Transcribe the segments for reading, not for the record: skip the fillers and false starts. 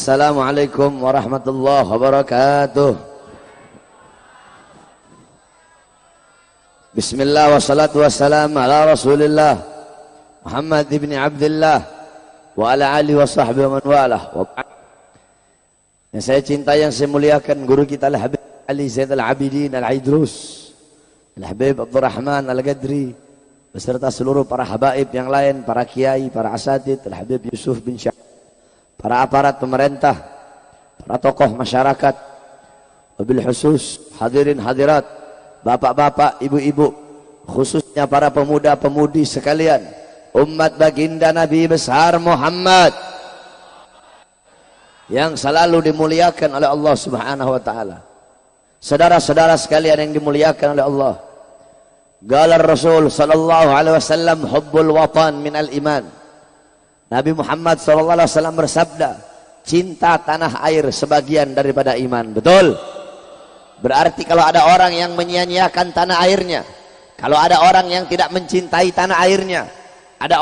Assalamualaikum warahmatullahi wabarakatuh. Bismillah wassalatu wassalamu ala rasulillah Muhammad ibn Abdullah wa ala alihi wa sahbihi wa man walah. Yang saya cintai, yang saya muliakan, guru kita Al-Habib Ali Zaid Al-Abidin Al-Aidrus, Al-Habib Abdul Rahman Al-Gadri, beserta seluruh para habaib yang lain, para kiai, para asatid, Al-Habib Yusuf bin Syah, para aparat pemerintah, para tokoh masyarakat, wabil khusus hadirin hadirat, bapak-bapak, ibu-ibu, khususnya para pemuda-pemudi sekalian, umat baginda Nabi besar Muhammad yang selalu dimuliakan oleh Allah Subhanahu wa taala. Saudara-saudara sekalian yang dimuliakan oleh Allah, qala Rasul sallallahu alaihi wasallam, hubbul watan minal iman. Nabi Muhammad sallallahu alaihi wasallam bersabda, cinta tanah air sebagian daripada iman. Betul? Berarti kalau ada orang yang menyia-nyiakan tanah airnya, kalau ada orang yang tidak mencintai tanah airnya, ada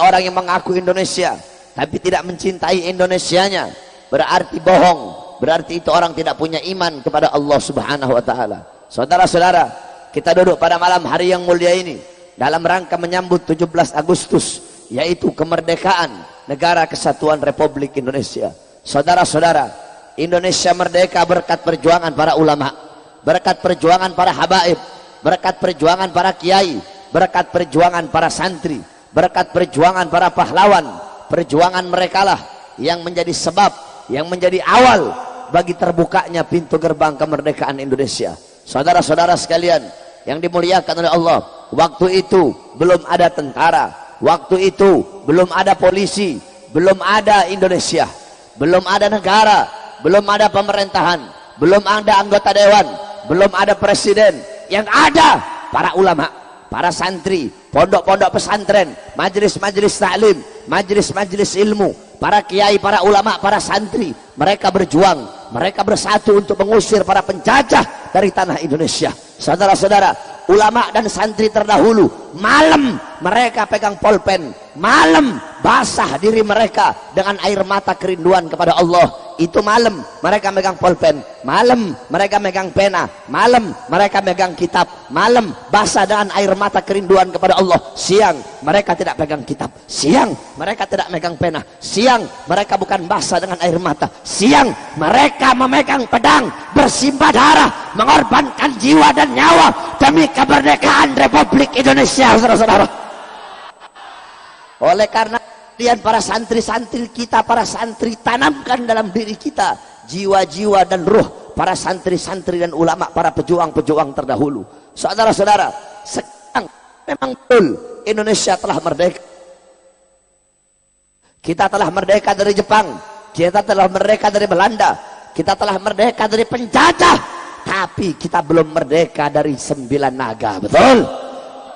orang yang mengaku Indonesia tapi tidak mencintai Indonesianya, berarti bohong. Berarti itu orang tidak punya iman kepada Allah Subhanahu wa taala. Saudara-saudara, kita duduk pada malam hari yang mulia ini dalam rangka menyambut 17 Agustus, yaitu kemerdekaan Negara Kesatuan Republik Indonesia. Saudara-saudara, Indonesia merdeka berkat perjuangan para ulama, berkat perjuangan para habaib, berkat perjuangan para kiai, berkat perjuangan para santri, berkat perjuangan para pahlawan. Perjuangan merekalah yang menjadi sebab, yang menjadi awal bagi terbukanya pintu gerbang kemerdekaan Indonesia. Saudara-saudara sekalian yang dimuliakan oleh Allah, waktu itu belum ada tentara, waktu itu belum ada polisi, belum ada Indonesia, belum ada negara, belum ada pemerintahan, belum ada anggota dewan, belum ada presiden. Yang ada para ulama, para santri, pondok-pondok pesantren, majelis-majelis taklim, majelis-majelis ilmu, para kiai, para ulama, para santri. Mereka berjuang, mereka bersatu untuk mengusir para penjajah dari tanah Indonesia. Saudara-saudara, ulama dan santri terdahulu, malam mereka pegang polpen, malam basah diri mereka dengan air mata kerinduan kepada Allah. Itu malam mereka megang polpen, malam mereka megang pena, malam mereka megang kitab, malam basah dengan air mata kerinduan kepada Allah. Siang mereka tidak pegang kitab, siang mereka tidak megang pena, siang mereka bukan basah dengan air mata, siang mereka memegang pedang, bersimbah darah, mengorbankan jiwa dan nyawa demi kemerdekaan Republik Indonesia. Saudara-saudara, oleh karena para santri-santri kita, para santri, tanamkan dalam diri kita jiwa-jiwa dan ruh para santri-santri dan ulama, para pejuang-pejuang terdahulu. Saudara-saudara, sekarang memang betul Indonesia telah merdeka. Kita telah merdeka dari Jepang, kita telah merdeka dari Belanda, kita telah merdeka dari penjajah, tapi kita belum merdeka dari 9 naga. Betul?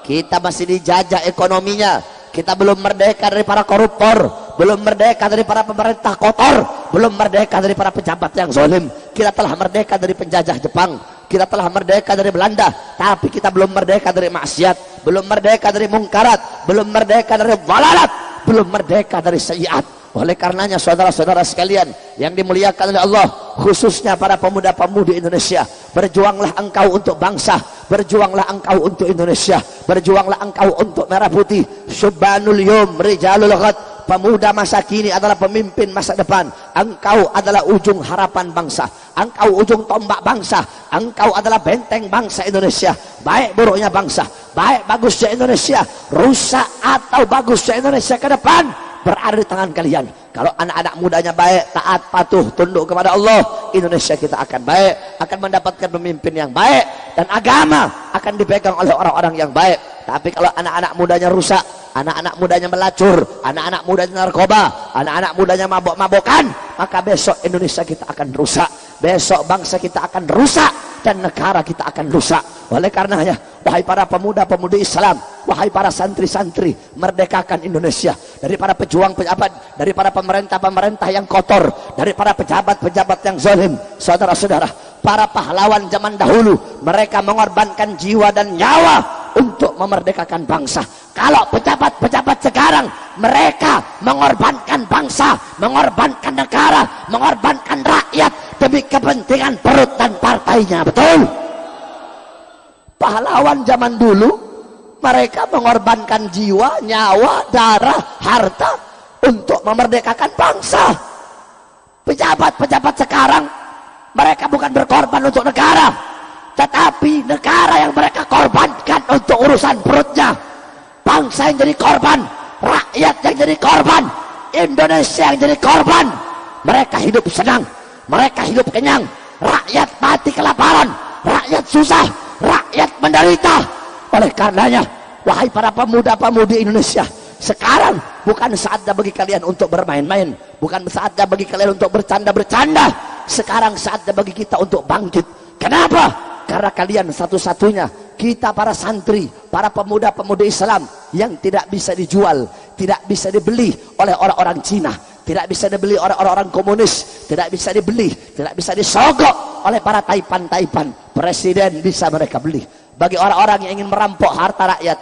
Kita masih dijajah ekonominya. Kita belum merdeka dari para koruptor, belum merdeka dari para pemerintah kotor, belum merdeka dari para pejabat yang zalim. Kita telah merdeka dari penjajah Jepang, kita telah merdeka dari Belanda, tapi kita belum merdeka dari maksiat, belum merdeka dari mungkarat, belum merdeka dari dhalalat, belum merdeka dari sayyiat. Oleh karenanya saudara-saudara sekalian yang dimuliakan oleh Allah, khususnya para pemuda-pemudi Indonesia, berjuanglah engkau untuk bangsa, berjuanglah engkau untuk Indonesia, berjuanglah engkau untuk merah putih. Syubbanul yum rijalul ghad, pemuda masa kini adalah pemimpin masa depan. Engkau adalah ujung harapan bangsa, engkau ujung tombak bangsa, engkau adalah benteng bangsa Indonesia. Baik buruknya bangsa, baik bagusnya Indonesia, rusak atau bagusnya Indonesia ke depan, berada di tangan kalian. Kalau anak-anak mudanya baik, taat, patuh, tunduk kepada Allah, Indonesia kita akan baik, akan mendapatkan pemimpin yang baik, dan agama akan dipegang oleh orang-orang yang baik. Tapi kalau anak-anak mudanya rusak, anak-anak mudanya melacur, anak-anak mudanya narkoba, anak-anak mudanya mabok-mabokan, maka besok Indonesia kita akan rusak, besok bangsa kita akan rusak, dan negara kita akan rusak. Oleh karenanya, wahai para pemuda-pemudi Islam, wahai para santri-santri, merdekakan Indonesia dari para pejuang-pejabat, dari para pemerintah-pemerintah yang kotor, dari para pejabat-pejabat yang zalim. Saudara-saudara, para pahlawan zaman dahulu, mereka mengorbankan jiwa dan nyawa untuk memerdekakan bangsa. Kalau pejabat-pejabat sekarang mereka mengorbankan bangsa, mengorbankan negara, mengorbankan rakyat demi kepentingan perut dan partainya, betul? Pahlawan zaman dulu mereka mengorbankan jiwa, nyawa, darah, harta untuk memerdekakan bangsa. Pejabat-pejabat sekarang mereka bukan berkorban untuk negara, tetapi negara yang mereka korbankan untuk urusan perutnya. Bangsa yang jadi korban, rakyat yang jadi korban, Indonesia yang jadi korban. Mereka hidup senang, mereka hidup kenyang, rakyat mati kelaparan, rakyat susah, rakyat menderita. Oleh karenanya, wahai para pemuda-pemudi Indonesia, sekarang bukan saatnya bagi kalian untuk bermain-main, bukan saatnya bagi kalian untuk bercanda-bercanda. Sekarang saatnya bagi kita untuk bangkit. Kenapa? Karena kalian satu-satunya, kita para santri, para pemuda-pemudi Islam yang tidak bisa dijual, tidak bisa dibeli oleh orang-orang Cina, tidak bisa dibeli oleh orang-orang komunis, tidak bisa dibeli, tidak bisa disogok oleh para taipan-taipan. Presiden bisa mereka beli. Bagi orang-orang yang ingin merampok harta rakyat,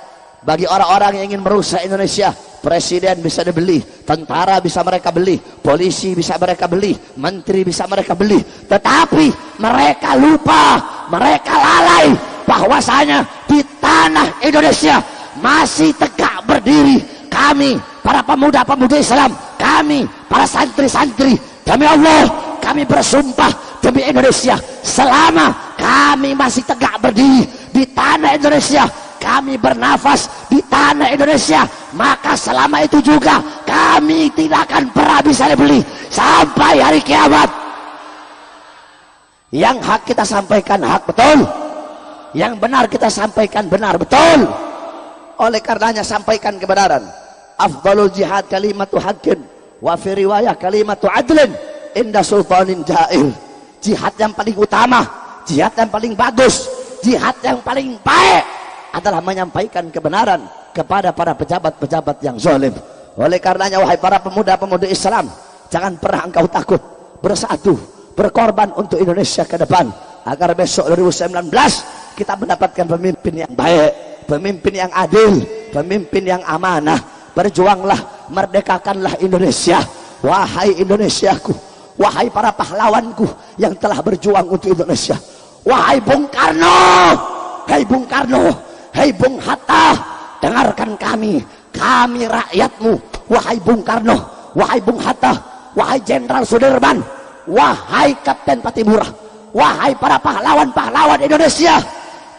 bagi orang-orang yang ingin merusak Indonesia, presiden bisa dibeli, tentara bisa mereka beli, polisi bisa mereka beli, menteri bisa mereka beli. Tetapi mereka lupa, mereka lalai bahwasanya di tanah Indonesia masih tegak berdiri kami para pemuda-pemudi Islam, kami para santri-santri. Demi Allah kami bersumpah, demi Indonesia, selama kami masih tegak berdiri di tanah Indonesia, kami bernafas di tanah Indonesia, maka selama itu juga kami tidak akan pernah bisa dibeli sampai hari kiamat. Yang hak kita sampaikan hak, betul. Yang benar kita sampaikan benar, betul. Oleh karenanya sampaikan kebenaran. Afdalul jihad kalimatu haqqin wa fi riwayah kalimatu adlin inda sultanin jair. Jihad yang paling utama, jihad yang paling bagus, jihad yang paling baik adalah menyampaikan kebenaran kepada para pejabat-pejabat yang zalim. Oleh karenanya wahai para pemuda-pemudi Islam, jangan pernah engkau takut, bersatu, berkorban untuk Indonesia ke depan, agar besok 2019 kita mendapatkan pemimpin yang baik, pemimpin yang adil, pemimpin yang amanah. Berjuanglah, merdekakanlah Indonesia. Wahai Indonesiaku, wahai para pahlawanku yang telah berjuang untuk Indonesia, wahai Bung Karno, hai Bung Karno, hai Bung Hatta, dengarkan kami rakyatmu. Wahai Bung Karno, wahai Bung Hatta, wahai Jenderal Sudirman, wahai Kapten Pattimura, wahai para pahlawan-pahlawan Indonesia,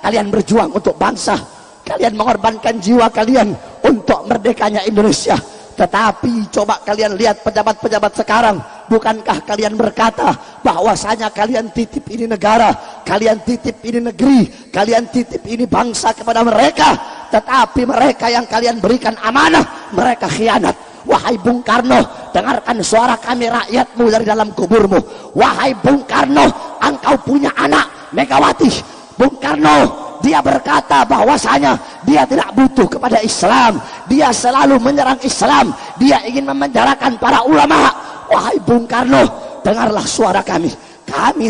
kalian berjuang untuk bangsa, kalian mengorbankan jiwa kalian untuk merdekanya Indonesia. Tetapi coba kalian lihat pejabat-pejabat sekarang, bukankah kalian berkata bahwasanya kalian titip ini negara, kalian titip ini negeri, kalian titip ini bangsa kepada mereka, tetapi mereka yang kalian berikan amanah, mereka khianat. Wahai Bung Karno, dengarkan suara kami rakyatmu dari dalam kuburmu. Wahai Bung Karno, engkau punya anak Megawati. Bung Karno, dia berkata bahwasanya dia tidak butuh kepada Islam, dia selalu menyerang Islam, dia ingin memenjarakan para ulama. Wahai Bung Karno, dengarlah suara kami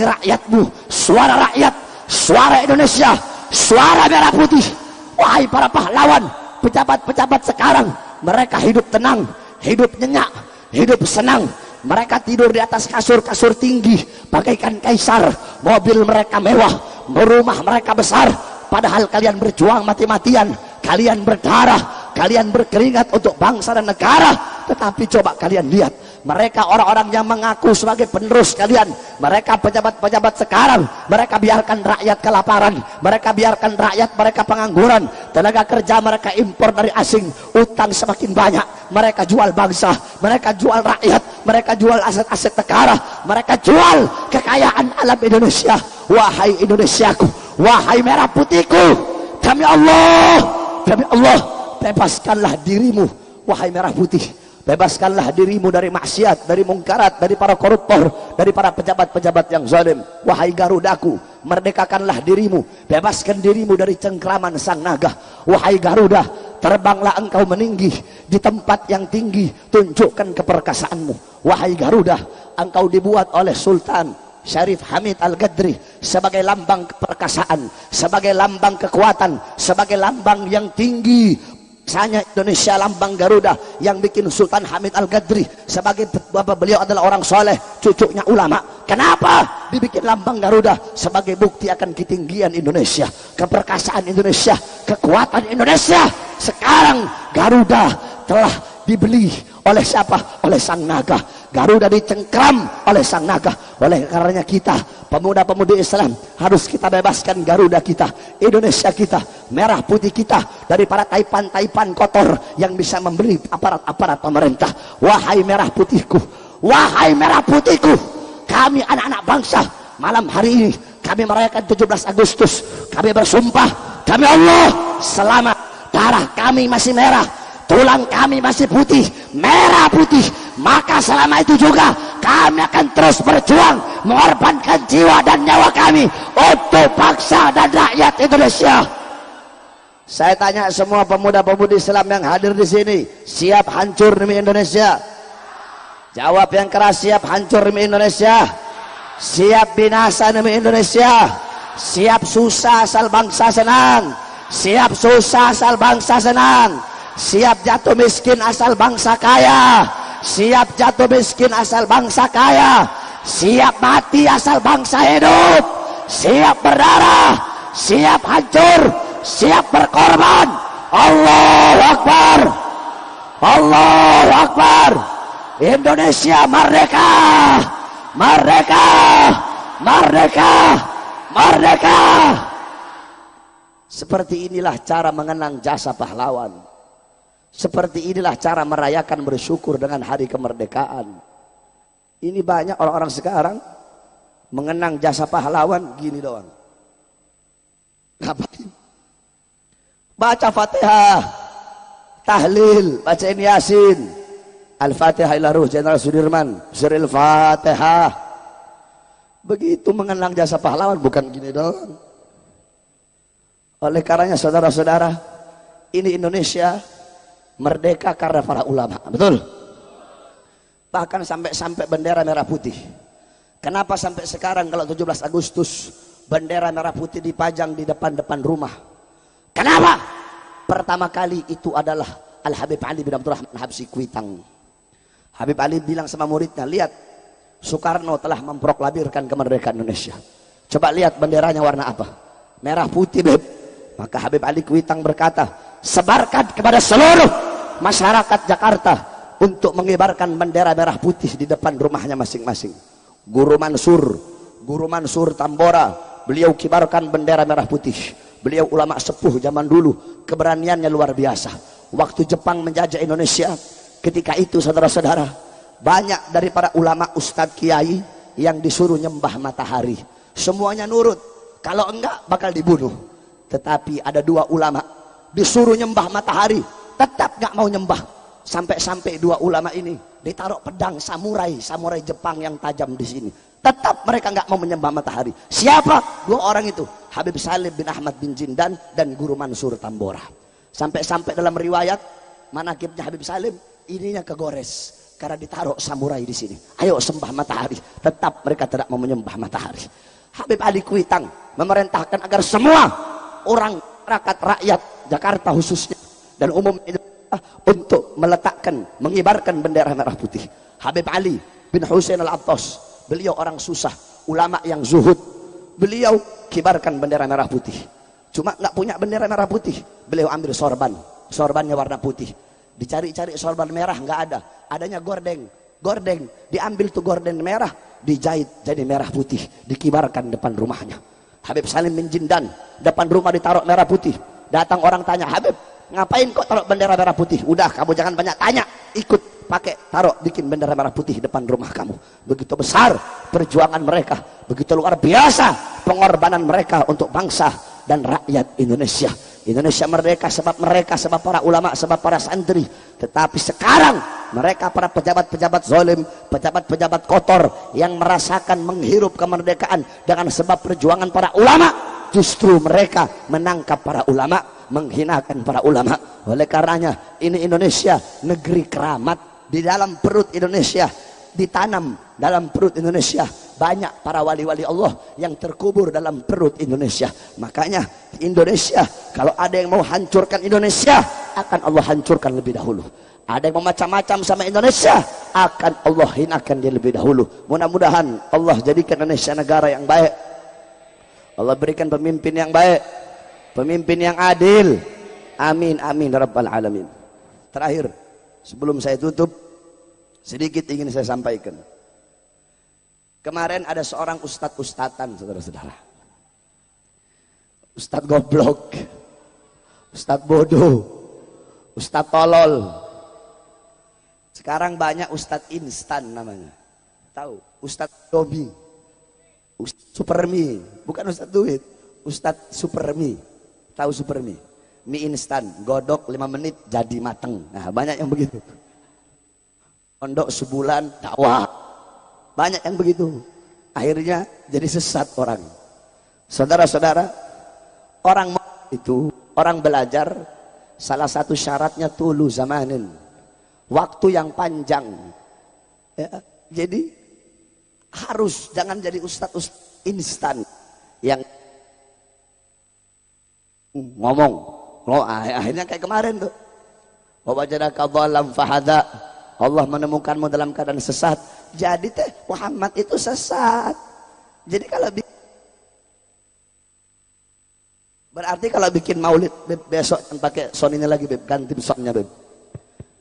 rakyatmu, suara rakyat, suara Indonesia, suara merah putih. Wahai para pahlawan, pejabat-pejabat sekarang, mereka hidup tenang, hidup nyenyak, hidup senang. Mereka tidur di atas kasur-kasur tinggi bagaikan kaisar, mobil mereka mewah, rumah mereka besar. Padahal kalian berjuang mati-matian, kalian berdarah, kalian berkeringat untuk bangsa dan negara. Tetapi coba kalian lihat, mereka orang-orang yang mengaku sebagai penerus kalian, mereka pejabat-pejabat sekarang, mereka biarkan rakyat kelaparan, mereka biarkan rakyat mereka pengangguran, tenaga kerja mereka impor dari asing, utang semakin banyak, mereka jual bangsa, mereka jual rakyat, mereka jual aset-aset negara, mereka jual kekayaan alam Indonesia. Wahai Indonesiaku, wahai merah putihku, demi Allah, bebaskanlah dirimu. Wahai merah putih, bebaskanlah dirimu dari maksiat, dari mungkarat, dari para koruptor, dari para pejabat-pejabat yang zalim. Wahai Garudaku, merdekakanlah dirimu, bebaskan dirimu dari cengkraman sang naga. Wahai Garuda, terbanglah engkau meninggi di tempat yang tinggi, tunjukkan keperkasaanmu. Wahai Garuda, engkau dibuat oleh Sultan Syarif Hamid Al-Gadri sebagai lambang keperkasaan, sebagai lambang kekuatan, sebagai lambang yang tinggi, Misalnya Indonesia lambang Garuda yang bikin Sultan Hamid Al-Gadri sebagai bapak beliau adalah orang soleh, cucunya ulama. Kenapa dibikin lambang Garuda? Sebagai bukti akan ketinggian Indonesia, keperkasaan Indonesia, kekuatan Indonesia. Sekarang Garuda telah dibeli oleh siapa? Oleh sang naga. Garuda dicengkram oleh sang naga. Oleh karenanya kita pemuda-pemudi Islam harus kita bebaskan Garuda kita, Indonesia kita, merah putih kita dari para taipan-taipan kotor yang bisa memberi aparat-aparat pemerintah. Wahai merah putihku, wahai merah putihku, kami anak-anak bangsa, malam hari ini kami merayakan 17 Agustus. Kami bersumpah demi Allah, selama darah kami masih merah, tulang kami masih putih, merah putih, maka selama itu juga kami akan terus berjuang mengorbankan jiwa dan nyawa kami untuk bangsa dan rakyat Indonesia. Saya tanya semua pemuda-pemudi Islam yang hadir di sini, siap hancur demi Indonesia? Jawab yang keras, siap hancur demi Indonesia? Siap binasa demi Indonesia? Siap susah asal bangsa senang? Siap susah asal bangsa senang? Siap jatuh miskin asal bangsa kaya? Siap jatuh miskin asal bangsa kaya? Siap mati asal bangsa hidup? Siap berdarah? Siap hancur? Siap berkorban? Allahu Akbar! Allahu Akbar! Indonesia merdeka! Merdeka! Merdeka! Merdeka! Seperti inilah cara mengenang jasa pahlawan. Seperti inilah cara merayakan bersyukur dengan hari kemerdekaan. Ini banyak orang-orang sekarang mengenang jasa pahlawan gini doang. Ngapain? Baca Fatihah, tahlil, bacain Yasin, Al-Fatihah ila ruh Jenderal Sudirman, suril Fatihah. Begitu mengenang jasa pahlawan, bukan gini doang. Oleh karenanya saudara-saudara, ini Indonesia merdeka karena para ulama, betul? Bahkan sampai bendera merah putih. Kenapa sampai sekarang kalau 17 Agustus bendera merah putih dipajang di depan rumah? Kenapa? Pertama kali itu adalah Al-Habib Ali bin Abdurrahman Habsyi Kuitang. Habib Ali bilang sama muridnya, lihat Soekarno telah memproklamirkan kemerdekaan Indonesia. Coba lihat benderanya warna apa? Merah putih, Beb. Maka Habib Ali Kuitang berkata, sebarkan kepada seluruh masyarakat Jakarta untuk mengibarkan bendera merah putih di depan rumahnya masing-masing. Guru Mansur Tambora, beliau kibarkan bendera merah putih. Beliau ulama sepuh zaman dulu, keberaniannya luar biasa. Waktu Jepang menjajah Indonesia, ketika itu saudara-saudara, banyak dari para ulama ustadz kiai yang disuruh nyembah matahari. Semuanya nurut, kalau enggak bakal dibunuh. Tetapi ada dua ulama disuruh nyembah matahari, tetap nggak mau nyembah. Sampai-sampai dua ulama ini ditaruh pedang samurai Jepang yang tajam di sini. Tetap mereka nggak mau menyembah matahari. Siapa? Dua orang itu, Habib Salim bin Ahmad bin Jindan dan Guru Mansur Tambora. Sampai-sampai dalam riwayat manakibnya Habib Salim, ininya kegores karena ditaruh samurai di sini. Ayo sembah matahari. Tetap mereka tidak mau menyembah matahari. Habib Ali Kuitang memerintahkan agar semua orang rakyat Jakarta khususnya dan umum untuk meletakkan, mengibarkan bendera merah putih. Habib Ali bin Husain Al-Attas, beliau orang susah, ulama yang zuhud, beliau kibarkan bendera merah putih. Cuma nggak punya bendera merah putih, beliau ambil sorbannya warna putih. Dicari-cari sorban merah nggak ada, adanya gordeng, diambil tuh gorden merah, dijahit jadi merah putih, dikibarkan depan rumahnya. Habib Salim bin Jindan, depan rumah ditaruh merah putih. Datang orang tanya, Habib, ngapain kok taruh bendera merah putih? Udah, kamu jangan banyak tanya, ikut pakai, taruh, bikin bendera merah putih depan rumah kamu. Begitu besar perjuangan mereka, begitu luar biasa pengorbanan mereka untuk bangsa dan rakyat Indonesia. Indonesia merdeka sebab mereka, sebab para ulama, sebab para santri. Tetapi sekarang mereka para pejabat-pejabat zalim, pejabat-pejabat kotor yang merasakan menghirup kemerdekaan dengan sebab perjuangan para ulama, justru mereka menangkap para ulama, menghinakan para ulama. Oleh karenanya ini Indonesia negeri keramat. Di dalam perut Indonesia, ditanam dalam perut Indonesia banyak para wali-wali Allah yang terkubur dalam perut Indonesia. Makanya Indonesia, kalau ada yang mau hancurkan Indonesia, akan Allah hancurkan lebih dahulu. Ada yang macam-macam sama Indonesia, akan Allah hinakan dia lebih dahulu. Mudah-mudahan Allah jadikan Indonesia negara yang baik. Allah berikan pemimpin yang baik, pemimpin yang adil. Amin amin rabbal alamin. Terakhir, sebelum saya tutup, sedikit ingin saya sampaikan. Kemarin ada seorang ustadz-ustadzan, saudara-saudara. Ustadz goblok, ustadz bodoh, ustadz tolol. Sekarang banyak ustadz instan namanya. Tahu? Ustadz Domi, Ustadz Supermi, bukan ustadz duit, Ustadz Supermi. Tahu Supermi? Mie instan, godok 5 menit jadi mateng. Nah, banyak yang begitu. Pondok sebulan dakwah. Banyak yang begitu. Akhirnya jadi sesat orang. Saudara-saudara, orang itu, orang belajar, salah satu syaratnya tulu zamanin, waktu yang panjang. Ya, jadi harus jangan jadi ustadz instan yang ngomong. Akhirnya kayak kemarin tuh. Wa wajadaka dhalam fahada. Allah menemukanmu dalam keadaan sesat. Jadi teh Muhammad itu sesat. Jadi kalau berarti kalau bikin maulid Beb, besok pakai sound ini lagi Beb, ganti soundnya Beb.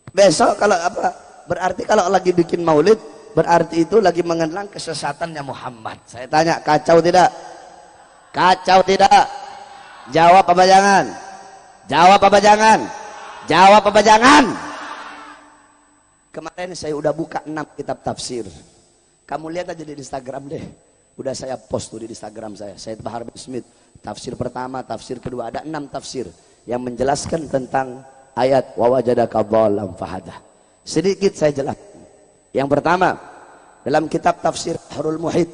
Besok kalau apa? Berarti kalau lagi bikin maulid, berarti itu lagi mengenang kesesatannya Muhammad. Saya tanya, kacau tidak? Kacau tidak? Jawab apa jangan? Jawab apa jangan? Jawab apa jangan? Kemarin saya udah buka 6 kitab tafsir. Kamu lihat aja di Instagram deh. Udah saya post tuh di Instagram saya. Syed Bahar bin Smith. Tafsir pertama, tafsir kedua. Ada 6 tafsir yang menjelaskan tentang ayat wa wajadaka dhalam fahada. Sedikit saya jelaskan. Yang pertama, dalam kitab tafsir Bahrul Muhit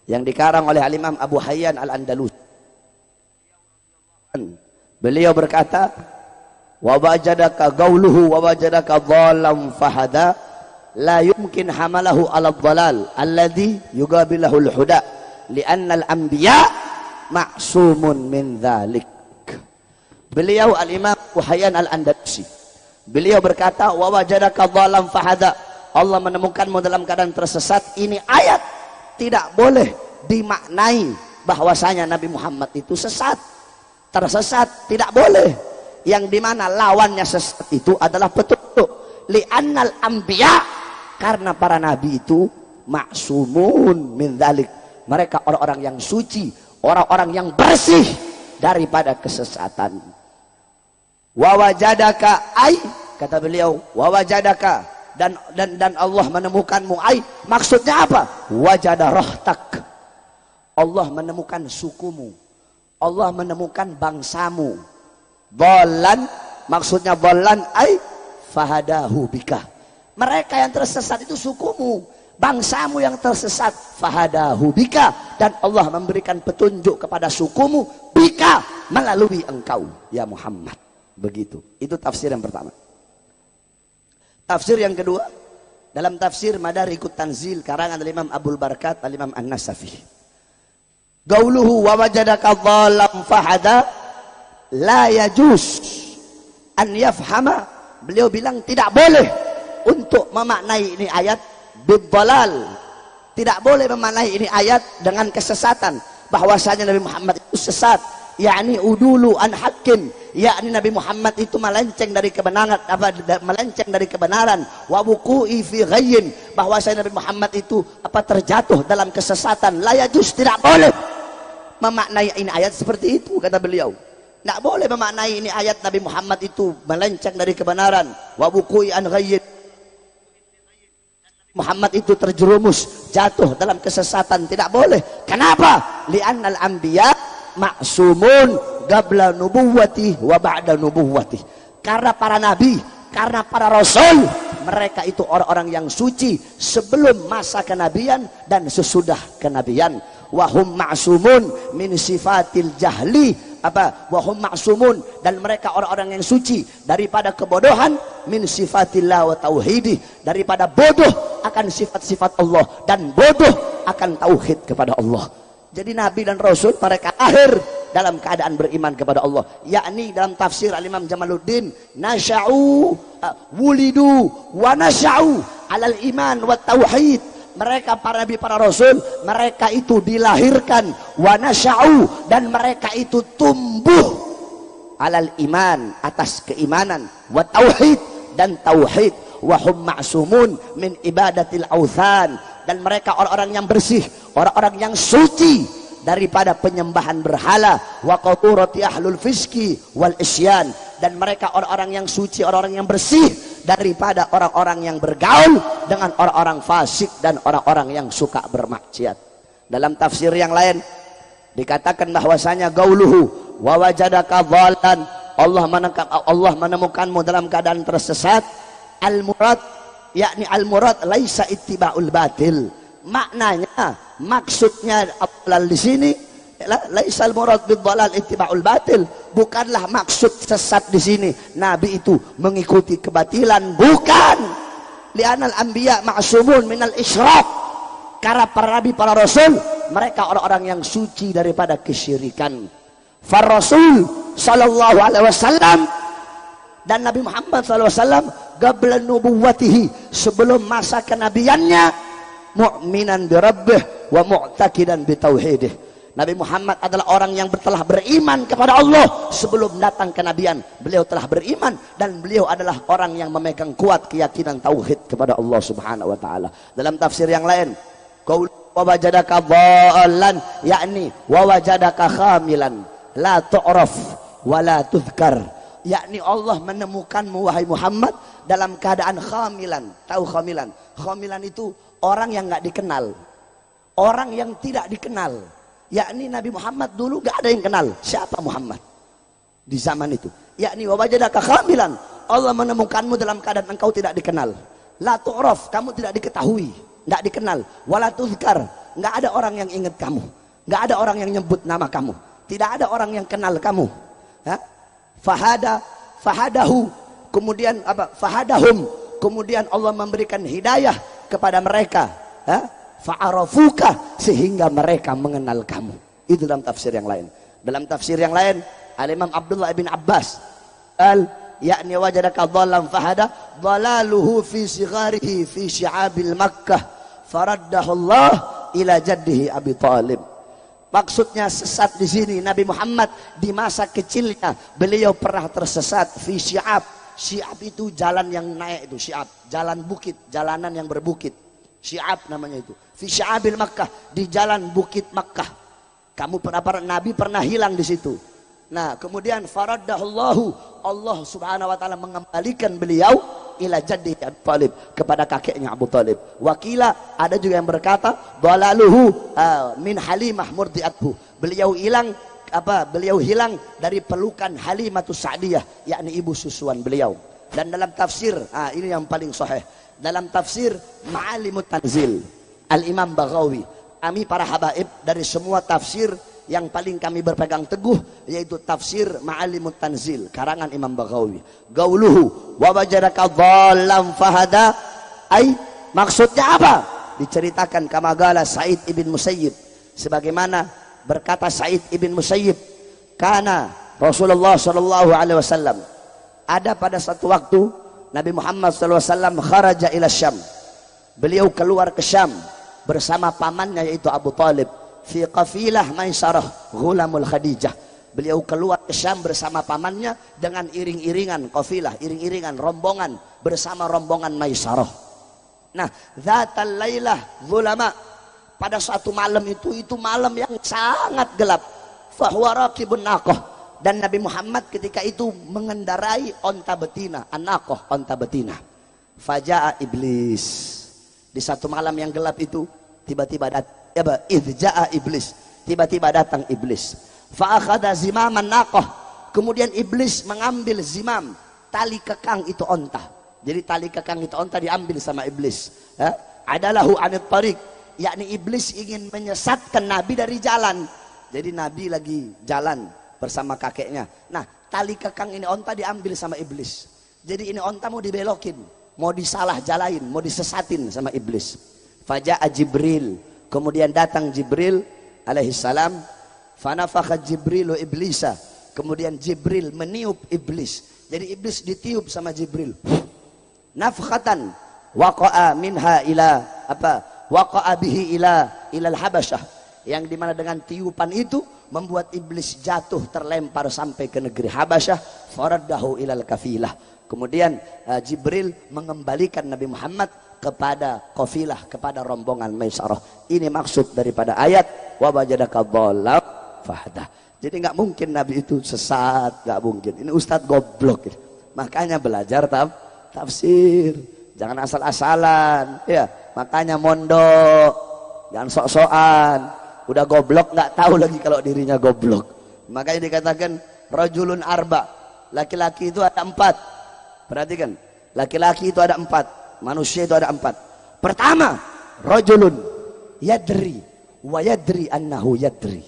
yang dikarang oleh Al-Imam Abu Hayyan Al-Andalus. Beliau berkata, wa wajadaka gauluhu wa wajadaka dhalam fahada la yumkin hamalahu ala dhalal alladhi yugabilahu al-huda li'anna al-anbiya ma'sumun min dhalik. Beliau Al-Imam Abu Hayyan Al-Andalusi, beliau berkata, wa wajadaka dhalam fahada, Allah menemukanmu dalam keadaan tersesat. Ini ayat tidak boleh dimaknai bahwasanya Nabi Muhammad itu sesat, tersesat, tidak boleh. Yang dimana lawannya sesat itu adalah petunjuk. Li'annal anbiya, karena para nabi itu ma'sumun min dzalik, mereka orang-orang yang suci, orang-orang yang bersih daripada kesesatan. Wa wajadaka ai, kata beliau, wa wajadaka, dan Allah menemukanmu ai, maksudnya apa? Wajada rahtak, Allah menemukan sukumu, Allah menemukan bangsamu. Dhalan, maksudnya dhalan ai fahadahu bika, mereka yang tersesat itu sukumu, bangsamu yang tersesat, fahadahu bika, dan Allah memberikan petunjuk kepada sukumu, bika, melalui engkau ya Muhammad. Begitu. Itu tafsir yang pertama. Tafsir yang kedua, dalam tafsir Madarikut Tanzil karangan Imam Abdul Barakat Al-Imam An-Nasafi, gauluhu wa wajadaka dhalam fahada la yajuz an yafhama, beliau bilang tidak boleh untuk memaknai ini ayat bidhalal, tidak boleh memaknai ini ayat dengan kesesatan, bahwasanya Nabi Muhammad itu sesat, yakni udulu an hakim, yakni Nabi Muhammad itu melenceng dari kebenaran, melenceng dari kebenaran, wa wuqu'i fi ghayyin, bahwasanya Nabi Muhammad itu terjatuh dalam kesesatan. La yajuz, tidak boleh memaknai ini ayat seperti itu, kata beliau. Tidak boleh memaknai ini ayat Nabi Muhammad itu melenceng dari kebenaran, wa wuqu'i an ghayyin, Muhammad itu terjerumus jatuh dalam kesesatan, tidak boleh. Kenapa? Li'annal anbiya ma'sumun qabla nubuwwati wa ba'da nubuwwati, karena para nabi, karena para rasul, mereka itu orang-orang yang suci sebelum masa kenabian dan sesudah kenabian. Wahum ma'sumun min sifatil jahli, wahum ma'sumun, dan mereka orang-orang yang suci daripada kebodohan, min sifatillah wa tauhidi, daripada bodoh akan sifat-sifat Allah dan bodoh akan tauhid kepada Allah. Jadi nabi dan rasul mereka akhir dalam keadaan beriman kepada Allah. Yakni dalam tafsir Al-Imam Jamaluddin, nasya'u wulidu wa nasya'u alal iman wa tauhid. Mereka para nabi, para rasul, mereka itu dilahirkan, wa nasya'u, dan mereka itu tumbuh alal iman, atas keimanan, wa tauhid, dan tauhid, wa hum ma'sumun min ibadatil authan, dan mereka orang-orang yang bersih, orang-orang yang suci daripada penyembahan berhala, wa qaturati ahlul fiski wal isyan, dan mereka orang-orang yang suci, orang-orang yang bersih daripada orang-orang yang bergaul dengan orang-orang fasik dan orang-orang yang suka bermaksiat. Dalam tafsir yang lain dikatakan bahwasanya gauluhu wa wajadaka dhalan, Allah menemukanmu dalam keadaan tersesat. Al-murad, yakni al-murad laisa ittiba'ul batil. Maknanya, maksudnya di sini laisa al-murad bid-dhalal ittiba'ul batil, bukanlah maksud sesat di sini nabi itu mengikuti kebatilan, bukan. Li'anal anbiya ma'sumun minal isyraq, karena para nabi, para rasul, mereka orang-orang yang suci daripada kesyirikan. Far rasul sallallahu alaihi wasallam, dan Nabi Muhammad sallallahu alaihi wasallam qabla nubuwwatihi, sebelum masa kenabiannya, mu'minan bi rabbih wa mu'taqidan bi tauhidih. Nabi Muhammad adalah orang yang telah beriman kepada Allah sebelum datang kenabian. Beliau telah beriman dan beliau adalah orang yang memegang kuat keyakinan tauhid kepada Allah Subhanahu wa taala. Dalam tafsir yang lain, qaul wa wajadaka dhallan, yakni wa wajadaka khamilan la tu'raf wa la tuzkar, yakni Allah menemukanmu wahai Muhammad dalam keadaan khamilan. Tahu khamilan? Khamilan itu orang yang nggak dikenal, orang yang tidak dikenal. Yakni Nabi Muhammad dulu gak ada yang kenal siapa Muhammad di zaman itu. Yakni wa wajadaka khamilan, Allah menemukanmu dalam keadaan engkau tidak dikenal. La tu'raf, kamu tidak diketahui, tidak dikenal. Wala tuzkar, nggak ada orang yang ingat kamu, nggak ada orang yang nyebut nama kamu, tidak ada orang yang kenal kamu. Fahadahu, kemudian apa? Fahadahum, kemudian Allah memberikan hidayah kepada mereka. Fa'arafuka, sehingga mereka mengenal kamu. Itu dalam tafsir yang lain. Dalam tafsir yang lain, Al-Imam Abdullah bin Abbas yakni wajadaka dhallan fahada, dhalaluhu fi sigharihi fi syi'abil Makkah, faraddahu Allah ila jaddihi Abi Thalib. Maksudnya sesat di sini Nabi Muhammad di masa kecilnya beliau pernah tersesat fi syi'ab. Syi'ab itu jalan yang naik, itu syi'ab, jalan bukit, jalanan yang berbukit. Syi'ab namanya itu. Fi syi'abil Makkah, di jalan bukit Makkah. Nabi pernah hilang di situ. Nah, kemudian faraddahullahu, Allah Subhanahu wa taala mengembalikan beliau ila jaddi Abu Thalib, kepada kakeknya Abu Thalib. Wakila, ada juga yang berkata dhalaluhu min Halimah murdiathu. Beliau hilang dari pelukan Halimatus Sa'diyah, yakni ibu susuan beliau. Dan dalam tafsir, ini yang paling sahih, dalam tafsir Ma'alimut Tanzil Al-Imam Baghawi, kami para habaib dari semua tafsir yang paling kami berpegang teguh yaitu tafsir Ma'alimut Tanzil karangan Imam Baghawi. Gauluhu wa wajadaka dhallan fahada, maksudnya apa? Diceritakan kamagala Sa'id ibn Musayyib, sebagaimana berkata Sa'id ibn Musayyib, karena Rasulullah sallallahu alaihi wasallam, ada pada satu waktu Nabi Muhammad sallallahu alaihi wasallam kharaja ila Syam, beliau keluar ke Syam bersama pamannya yaitu Abu Thalib, fi qafilah Maisarah ghulamul Khadijah. Beliau keluar ke Syam bersama pamannya dengan iring-iringan qafilah, iring-iringan rombongan bersama rombongan Maisarah. Nah, dzatal lailah zulama, pada suatu malam itu malam yang sangat gelap, fahuwa raqibun naqah, dan Nabi Muhammad ketika itu mengendarai onta betina, an-naqah, onta betina. Faja'a iblis, di satu malam yang gelap itu tiba-tiba datang iblis. Fa'akhadha zimaman naqah, kemudian iblis mengambil zimam, tali kekang itu onta. Jadi tali kekang itu onta diambil sama iblis. Adalahu anit tariq, yakni iblis ingin menyesatkan Nabi dari jalan. Jadi Nabi lagi jalan bersama kakeknya. Nah, tali kekang ini onta diambil sama iblis. Jadi ini onta mau dibelokin, mau disalah jalain, mau disesatin sama iblis. Faja'a Jibril, kemudian datang Jibril alaihissalam, Fanafakha Jibrilu iblisa. Kemudian Jibril meniup iblis. Jadi iblis ditiup sama Jibril. Nafkhatan waqa'a minha ila apa? Waqa'a bihi ilal Habasyah. Yang dimana dengan tiupan itu membuat iblis jatuh terlempar sampai ke negeri Habasyah. Faraddahu ilal kafilah. Kemudian Jibril mengembalikan Nabi Muhammad kepada kafilah, kepada rombongan Maisarah. Ini maksud daripada ayat wa wajadaka dhallam fahdah. Jadi nggak mungkin Nabi itu sesat, nggak mungkin. Ini ustadz goblok. Makanya belajar tafsir, jangan asal-asalan. Ya, makanya mondok, jangan sok-sokan. Udah goblok nggak tahu lagi kalau dirinya goblok. Makanya dikatakan rajulun arba, laki-laki itu ada 4. Perhatikan, laki-laki itu ada 4, manusia itu ada 4. Pertama, rajulun yadri wa yadri annahu yadri.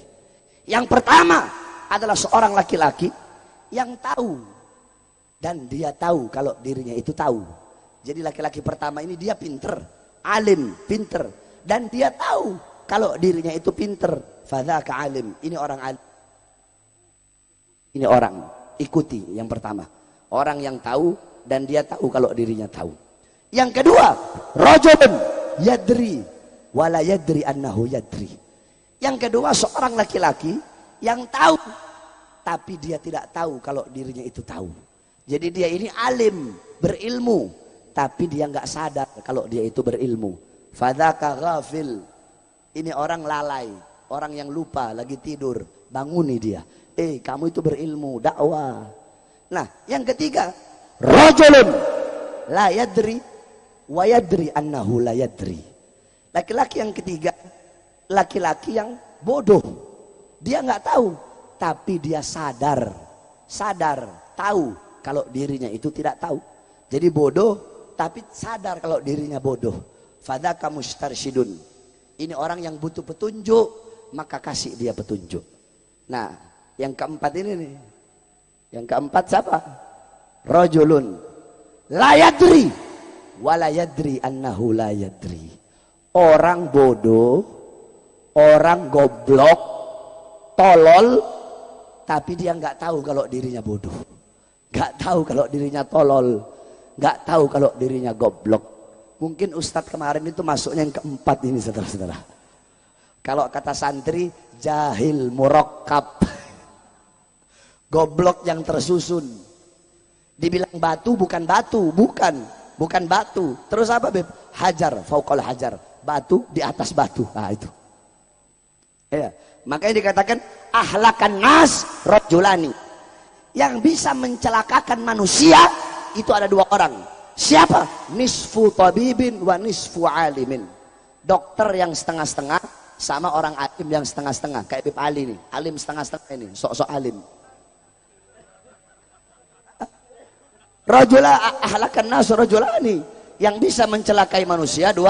Yang pertama adalah seorang laki-laki yang tahu dan dia tahu kalau dirinya itu tahu. Jadi laki-laki pertama ini dia pinter, alim, pinter, dan dia tahu kalau dirinya itu pinter. Fadzaka alim, ini orang alim. Ini orang, ikuti yang pertama. Orang yang tahu dan dia tahu kalau dirinya tahu. Yang kedua, rajulun yadri wala yadri annahu yadri. Yang kedua, seorang laki-laki yang tahu tapi dia tidak tahu kalau dirinya itu tahu. Jadi dia ini alim, berilmu, tapi dia nggak sadar kalau dia itu berilmu. Fadzaka ghafil. Ini orang lalai, orang yang lupa, lagi tidur, banguni dia. Kamu itu berilmu, dakwah. Nah, yang ketiga, rajulun la yadri wa yadri annahu la yadri. Laki-laki yang ketiga, laki-laki yang bodoh. Dia nggak tahu, tapi dia sadar, tahu kalau dirinya itu tidak tahu. Jadi bodoh, tapi sadar kalau dirinya bodoh. Fadzaka mustarsyidun. Ini orang yang butuh petunjuk, maka kasih dia petunjuk. Nah, yang keempat ini nih. Yang keempat siapa? Rajulun la yadri wa la yadri annahu la yadri. Orang bodoh, orang goblok, tolol, tapi dia nggak tahu kalau dirinya bodoh, nggak tahu kalau dirinya tolol, nggak tahu kalau dirinya goblok. Mungkin Ustadz kemarin itu masuknya yang keempat ini, saudara-saudara. Kalau kata santri, jahil murakkab, goblok yang tersusun. Dibilang batu bukan batu, bukan batu. Terus apa, Beb? Hajar, fauqal hajar, batu di atas batu. Nah itu. Ya, makanya dikatakan ahlakan nas rajulani. Yang bisa mencelakakan manusia itu ada 2 orang. Siapa? Nisfu tabibin wa nisfu alimin. Dokter yang setengah-setengah sama orang alim yang setengah-setengah. Kayak Bib Ali nih, alim setengah-setengah ini, sok-sok alim. Rajula ahlakan nas rajulani. Yang bisa mencelakai manusia 2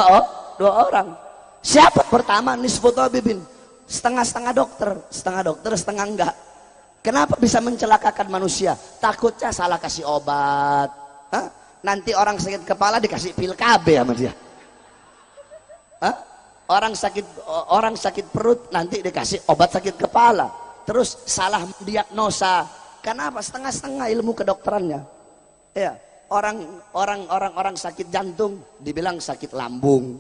orang. Siapa? Pertama nisfu tabibin, setengah-setengah dokter, setengah enggak. Kenapa bisa mencelakakan manusia? Takutnya salah kasih obat. Nanti orang sakit kepala dikasih pil KB sama dia. Orang sakit perut nanti dikasih obat sakit kepala. Terus salah diagnosa. Kenapa? Setengah-setengah ilmu kedokterannya. Ya, orang sakit jantung dibilang sakit lambung.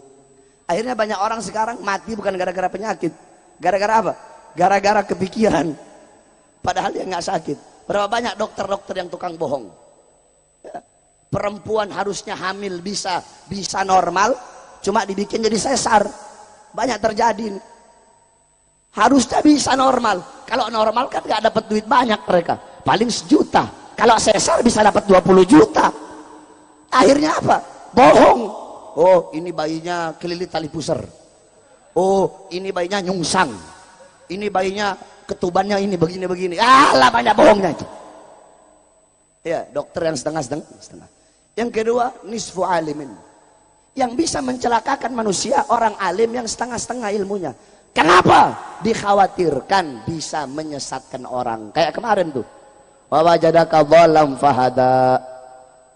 Akhirnya banyak orang sekarang mati bukan gara-gara penyakit. Gara-gara apa? Gara-gara kepikiran. Padahal dia nggak sakit. Berapa banyak dokter-dokter yang tukang bohong. Ya. Perempuan harusnya hamil bisa normal, cuma dibikin jadi sesar. Banyak terjadi. Harusnya bisa normal. Kalau normal kan nggak dapat duit banyak mereka. Paling 1 juta. Kalau sesar bisa dapat 20 juta. Akhirnya apa? Bohong. Oh, ini bayinya kelilit tali pusar. Oh, ini bayinya nyungsang. Ini bayinya ketubannya ini begini-begini. Alah, banyak bohongnya itu. Ya, dokter yang setengah-setengah. Yang kedua, nisfu alimin. Yang bisa mencelakakan manusia orang alim yang setengah-setengah ilmunya. Kenapa? Dikhawatirkan bisa menyesatkan orang. Kayak kemarin tuh. Wa wajadaka dhallam fahada.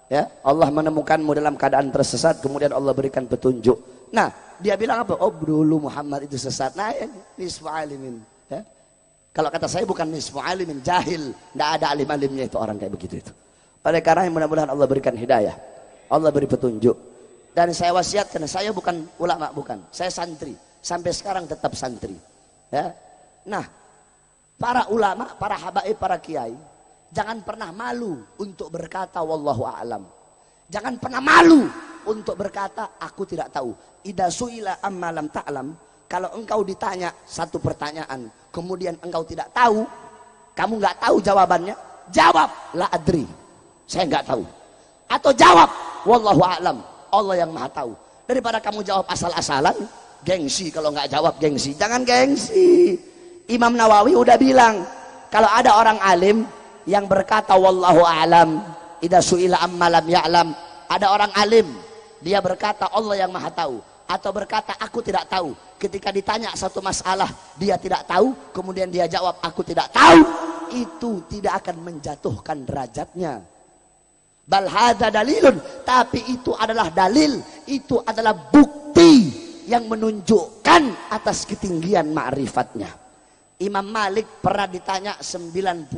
Ya, Allah menemukanmu dalam keadaan tersesat, kemudian Allah berikan petunjuk. Nah, dia bilang apa? Oh, dulu Muhammad itu sesat. Nah, ya, nisfu alimin. Ya. Kalau kata saya bukan nisfu alimin, jahil, tidak ada alim-alimnya itu orang kayak begitu itu. Oleh karena mudah-mudahan Allah berikan hidayah, Allah beri petunjuk. Dan saya wasiatkan, saya bukan ulama, bukan, saya santri, sampai sekarang tetap santri. Ya. Nah, para ulama, para habaib, para kiai, jangan pernah malu untuk berkata wallahu a'lam. Jangan pernah malu untuk berkata aku tidak tahu. Idza suila amma lam ta'lam, kalau engkau ditanya satu pertanyaan kemudian engkau tidak tahu, kamu nggak tahu jawabannya, jawab la adri, saya nggak tahu, atau jawab wallahu a'lam, Allah yang maha tahu. Daripada kamu jawab asal-asalan, gengsi. Kalau nggak jawab gengsi, jangan gengsi. Imam Nawawi udah bilang, kalau ada orang alim yang berkata wallahu a'lam, idza suila amma lam ya'lam, ada orang alim dia berkata Allah yang maha tahu, atau berkata aku tidak tahu, ketika ditanya satu masalah dia tidak tahu kemudian dia jawab aku tidak tahu, itu tidak akan menjatuhkan derajatnya. Bal hadza dalilun, tapi itu adalah dalil, itu adalah bukti yang menunjukkan atas ketinggian ma'rifatnya. Imam Malik pernah ditanya 95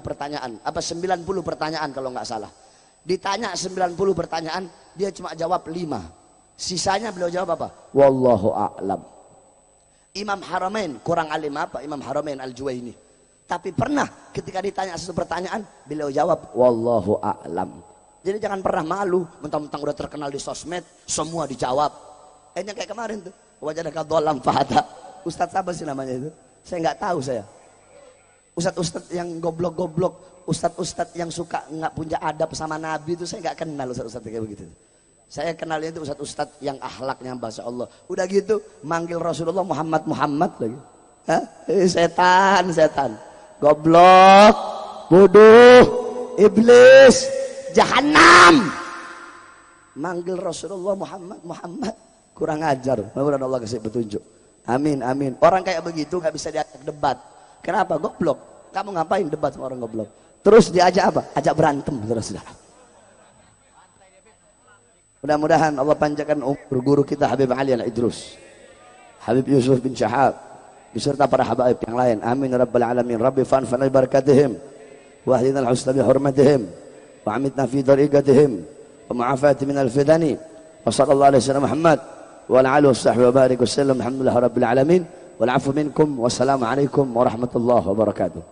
pertanyaan, apa 90 pertanyaan kalau nggak salah. Ditanya 90 pertanyaan, dia cuma jawab 5. Sisanya beliau jawab apa? Wallahu a'lam. Imam Haramain kurang alim apa? Imam Haramain Al-Juwaini. Tapi pernah ketika ditanya satu pertanyaan, beliau jawab wallahu a'lam. Jadi jangan pernah malu, mentang-mentang udah terkenal di sosmed, semua dijawab. Yang kayak kemarin tuh, wajadaka dhallam fahada. Ustadz apa sih namanya itu? Saya nggak tahu saya. Ustadz yang goblok-goblok, ustadz yang suka nggak punya adab sama Nabi itu saya nggak kenal ustadz kayak begitu. Saya kenalnya itu ustadz yang akhlaknya bahasa Allah. Udah gitu manggil Rasulullah Muhammad lagi. Hah? Setan, goblok, bodoh, iblis, jahanam. Manggil Rasulullah Muhammad, kurang ajar. Mudah-mudahan Allah kasih petunjuk. Amin. Orang kayak begitu nggak bisa diajak debat. Kenapa? Goblok. Kamu ngapain debat sama orang goblok? Terus diajak apa? Ajak berantem, saudara-saudara. Mudah-mudahan Allah panjangkan umur guru kita Habib Ali Al-Idrus, Habib Yusuf bin Syahab, beserta para habaib yang lain. Amin ya rabbal alamin. Rabbi fanfa'na bi barakatihim wa ahdina al-husna bi hurmatihim wa amitna fi tariqatihim wa mu'afati min al-fidani wa sallallahu alaihi wasallam Muhammad wa ala alihi wa sahbihi wa barik wa sallam. Alhamdulillah rabbil alamin wal 'afwu minkum wassalamu alaikum warahmatullahi wabarakatuh.